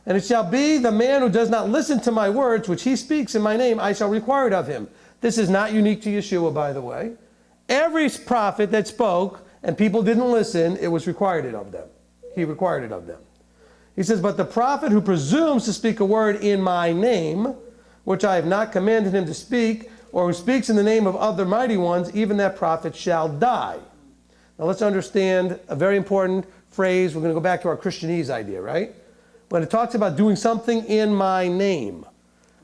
And it shall be, the man who does not listen to my words, which he speaks in my name, I shall require it of him. This is not unique to Yeshua, by the way. Every prophet that spoke and people didn't listen, it was required it of them. He required it of them. He says, but the prophet who presumes to speak a word in my name, which I have not commanded him to speak, or who speaks in the name of other mighty ones, even that prophet shall die. Now let's understand a very important phrase. We're going to go back to our Christianese idea, right? When it talks about doing something in my name,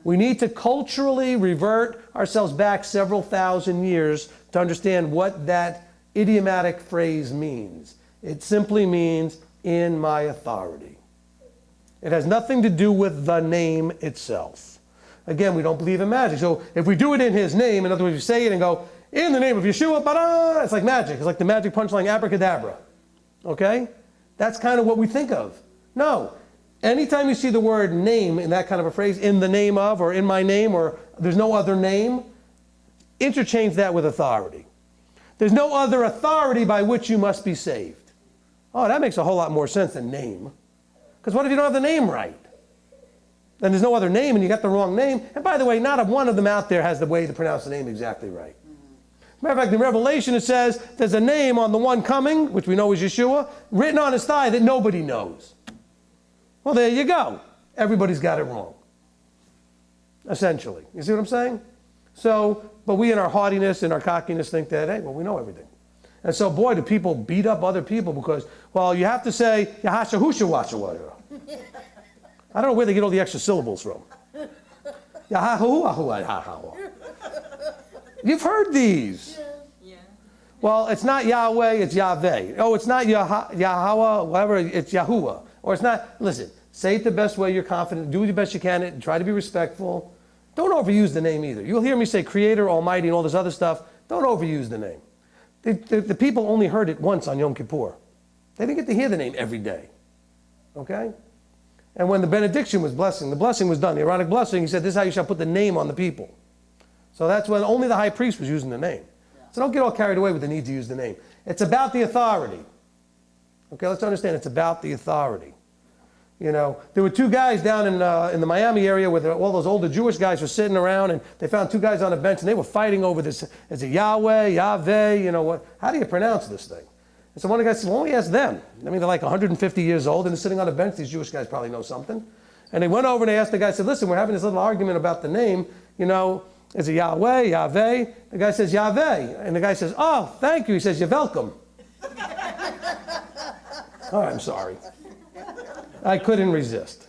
we need to culturally revert ourselves back several thousand years to understand what that idiomatic phrase means. It simply means in my authority. It has nothing to do with the name itself. Again, we don't believe in magic. So if we do it in his name, in other words, you say it and go, in the name of Yeshua, ba-da, it's like magic. It's like the magic punchline, abracadabra. Okay? That's kind of what we think of. No. Anytime you see the word name in that kind of a phrase, in the name of, or in my name, or there's no other name, interchange that with authority. There's no other authority by which you must be saved. Oh, that makes a whole lot more sense than name. Because what if you don't have the name right? Then there's no other name and you got the wrong name. And by the way, not a one of them out there has the way to pronounce the name exactly right. As a matter of fact, in Revelation it says there's a name on the one coming, which we know is Yeshua, written on his thigh that nobody knows. Well, there you go. Everybody's got it wrong. Essentially. You see what I'm saying? So, but we in our haughtiness and our cockiness think that, hey, well, we know everything. And so, boy, do people beat up other people because, well, you have to say, Yahasha Husha Washa Washa. I don't know where they get all the extra syllables from. You've heard these. Yeah. Well, it's not Yahweh, it's Yahweh. Oh, it's not Yahweh, whatever, it's Yahuwah. Or it's not, listen, say it the best way you're confident, do the best you can, and try to be respectful. Don't overuse the name either. You'll hear me say Creator, Almighty, and all this other stuff. Don't overuse the name. The people only heard it once on Yom Kippur. They didn't get to hear the name every day. Okay? And when the benediction was blessing, the blessing was done, the Aaronic blessing, he said, this is how you shall put the name on the people. So that's when only the high priest was using the name. So don't get all carried away with the need to use the name. It's about the authority. Okay, let's understand it's about the authority. You know, there were two guys down in the Miami area where all those older Jewish guys were sitting around, and they found two guys on a bench, and they were fighting over this. Is it Yahweh, Yahweh, you know, what? How do you pronounce this thing? And so one of the guys said, well, only ask them. I mean, they're like 150 years old, and they're sitting on a bench. These Jewish guys probably know something. And they went over and they asked the guy, said, listen, we're having this little argument about the name. You know, is it Yahweh, Yahweh? The guy says, Yahweh. And the guy says, oh, thank you. He says, you're welcome. Oh, I'm sorry. I couldn't resist.